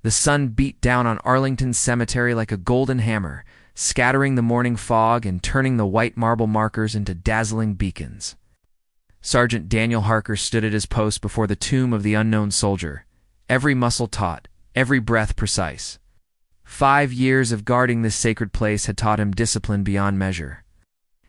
The sun beat down on Arlington Cemetery like a golden hammer, scattering the morning fog and turning the white marble markers into dazzling beacons. Sergeant Daniel Harker stood at his post before the tomb of the unknown soldier, every muscle taut, every breath precise. 5 years of guarding this sacred place had taught him discipline beyond measure.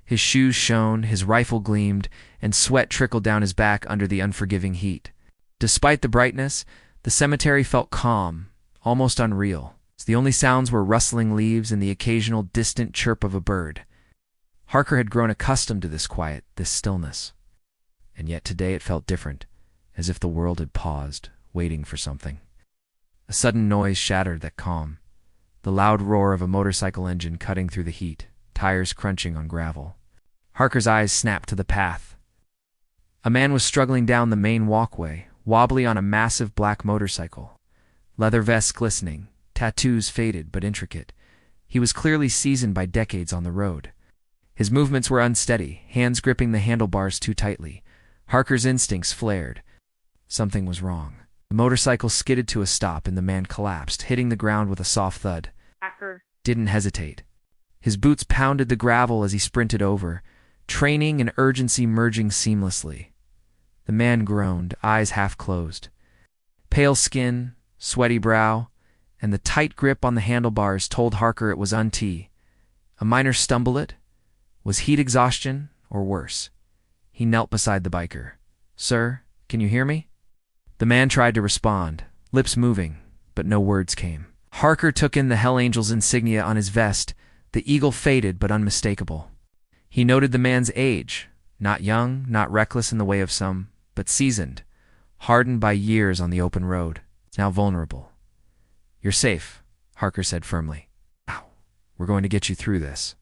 His shoes shone, his rifle gleamed, and sweat trickled down his back under the unforgiving heat. Despite the brightness, the cemetery felt calm, almost unreal. The only sounds were rustling leaves and the occasional distant chirp of a bird. Harker had grown accustomed to this quiet, this stillness. And yet today it felt different, as if the world had paused, waiting for something. A sudden noise shattered that calm. The loud roar of a motorcycle engine cutting through the heat, tires crunching on gravel. Harker's eyes snapped to the path. A man was struggling down the main walkway, wobbly on a massive black motorcycle. Leather vest glistening, tattoos faded but intricate. He was clearly seasoned by decades on the road. His movements were unsteady, hands gripping the handlebars too tightly. Harker's instincts flared. Something was wrong. The motorcycle skidded to a stop and the man collapsed, hitting the ground with a soft thud. Harker didn't hesitate. His boots pounded the gravel as he sprinted over, training and urgency merging seamlessly. The man groaned, eyes half closed. Pale skin, sweaty brow, and the tight grip on the handlebars told Harker it was untee. A minor stumble it? Was heat exhaustion, or worse? He knelt beside the biker. "Sir, can you hear me?" The man tried to respond, lips moving, but no words came. Harker took in the Hell Angels insignia on his vest, the eagle faded but unmistakable. He noted the man's age, not young, not reckless in the way of some, but seasoned, hardened by years on the open road, now vulnerable. "You're safe," Harker said firmly. "Ow. We're going to get you through this."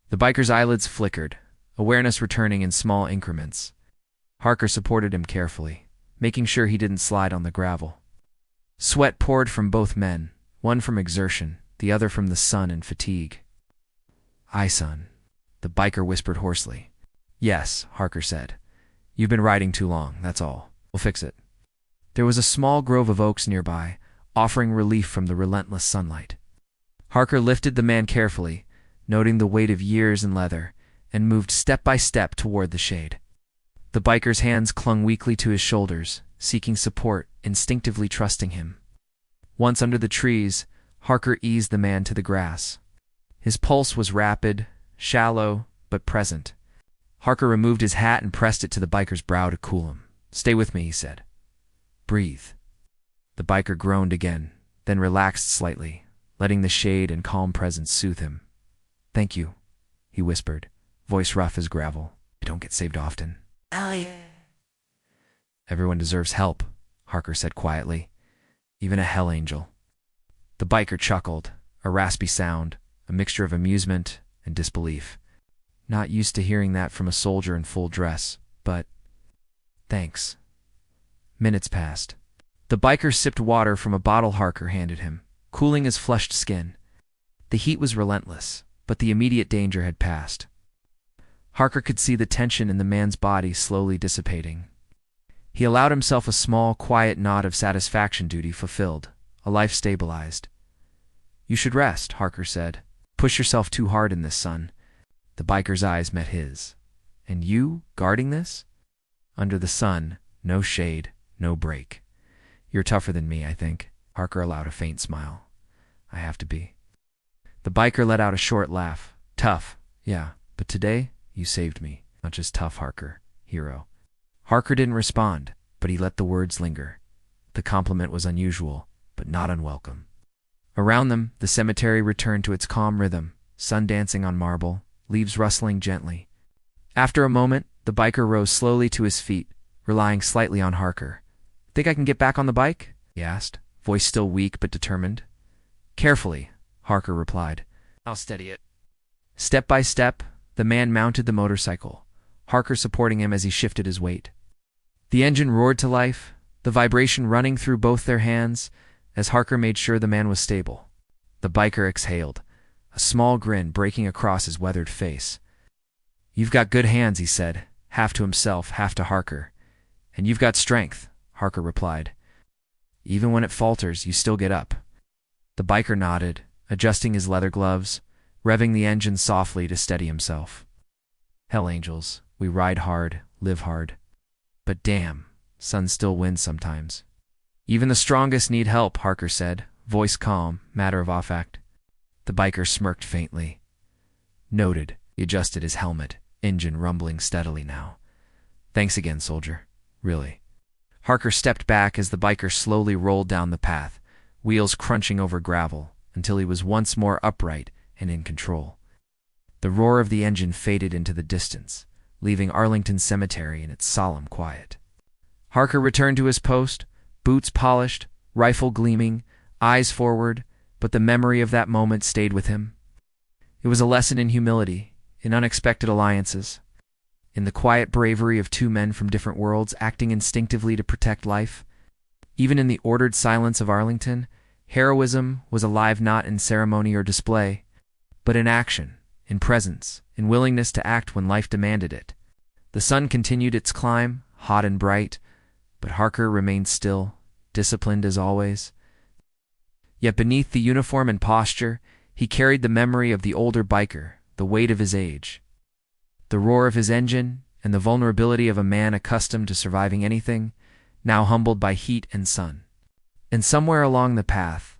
The biker's eyelids flickered, awareness returning in small increments. Harker supported him carefully, making sure he didn't slide on the gravel. Sweat poured from both men, one from exertion, the other from the sun and fatigue. "Aye, son," the biker whispered hoarsely. "Yes," Harker said. "You've been riding too long, that's all. We'll fix it." There was a small grove of oaks nearby, offering relief from the relentless sunlight. Harker lifted the man carefully, noting the weight of years in leather, and moved step by step toward the shade. The biker's hands clung weakly to his shoulders, seeking support, instinctively trusting him. Once under the trees, Harker eased the man to the grass. His pulse was rapid, shallow, but present. Harker removed his hat and pressed it to the biker's brow to cool him. "Stay with me," he said. "Breathe." The biker groaned again, then relaxed slightly, letting the shade and calm presence soothe him. "Thank you," he whispered, voice rough as gravel. "I don't get saved often." Oh, yeah. "Everyone deserves help," Harker said quietly. "Even a Hell Angel." The biker chuckled, a raspy sound, a mixture of amusement and disbelief. Not used to hearing that from a soldier in full dress, but thanks. Minutes passed. The biker sipped water from a bottle Harker handed him, cooling his flushed skin. The heat was relentless, but the immediate danger had passed. Harker could see the tension in the man's body slowly dissipating. He allowed himself a small, quiet nod of satisfaction. Duty fulfilled, a life stabilized. "You should rest," Harker said. "Push yourself too hard in this, son." The biker's eyes met his. "And you, guarding this?" "Under the sun, no shade, no break. You're tougher than me, I think." Harker allowed a faint smile. "I have to be." The biker let out a short laugh. "Tough, yeah, but today you saved me. Not just tough, Harker. Hero." Harker didn't respond, but he let the words linger. The compliment was unusual, but not unwelcome. Around them, the cemetery returned to its calm rhythm, sun dancing on marble, leaves rustling gently. After a moment, the biker rose slowly to his feet, relying slightly on Harker. "Think I can get back on the bike?" he asked, voice still weak but determined. "Carefully," Harker replied. "I'll steady it." Step by step, the man mounted the motorcycle, Harker supporting him as he shifted his weight. The engine roared to life, the vibration running through both their hands, as Harker made sure the man was stable. The biker exhaled, a small grin breaking across his weathered face. "You've got good hands," he said, half to himself, half to Harker. "And you've got strength," Harker replied. "Even when it falters, you still get up." The biker nodded, adjusting his leather gloves, revving the engine softly to steady himself. Hell Angels, we ride hard, live hard. But damn, sun still wins sometimes. Even the strongest need help, Harker said, voice calm, matter of fact. The biker smirked faintly. Noted. He adjusted his helmet, engine rumbling steadily now. Thanks again, soldier. Really. Harker stepped back as the biker slowly rolled down the path, wheels crunching over gravel, until he was once more upright and in control. The roar of the engine faded into the distance, leaving Arlington Cemetery in its solemn quiet. Harker returned to his post, boots polished, rifle gleaming, eyes forward, but the memory of that moment stayed with him. It was a lesson in humility, in unexpected alliances, in the quiet bravery of two men from different worlds acting instinctively to protect life. Even in the ordered silence of Arlington, heroism was alive not in ceremony or display, but in action, in presence, in willingness to act when life demanded it. The sun continued its climb, hot and bright, but Harker remained still, disciplined as always. Yet beneath the uniform and posture, he carried the memory of the older biker, the weight of his age. The roar of his engine, and the vulnerability of a man accustomed to surviving anything, now humbled by heat and sun. And somewhere along the path,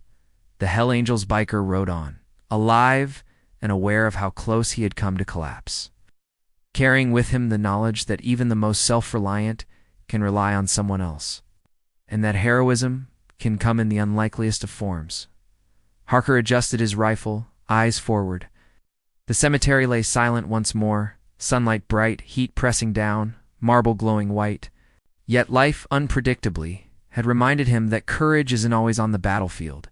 the Hell Angels biker rode on, alive and aware of how close he had come to collapse, carrying with him the knowledge that even the most self-reliant can rely on someone else, and that heroism can come in the unlikeliest of forms. Harker adjusted his rifle, eyes forward. The cemetery lay silent once more, sunlight bright, heat pressing down, marble glowing white. Yet life, unpredictably, had reminded him that courage isn't always on the battlefield.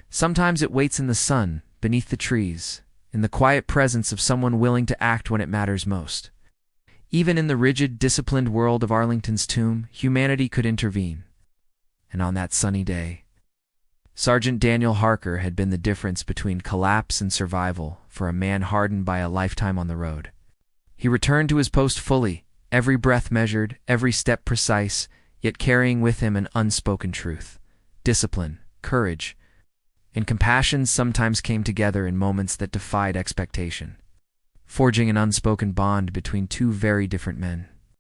Sometimes it waits in the sun, beneath the trees, in the quiet presence of someone willing to act when it matters most. Even in the rigid, disciplined world of Arlington's tomb, humanity could intervene. And on that sunny day, Sergeant Daniel Harker had been the difference between collapse and survival for a man hardened by a lifetime on the road. He returned to his post fully, every breath measured, every step precise, yet carrying with him an unspoken truth. Discipline, courage, and compassion sometimes came together in moments that defied expectation, forging an unspoken bond between two very different men.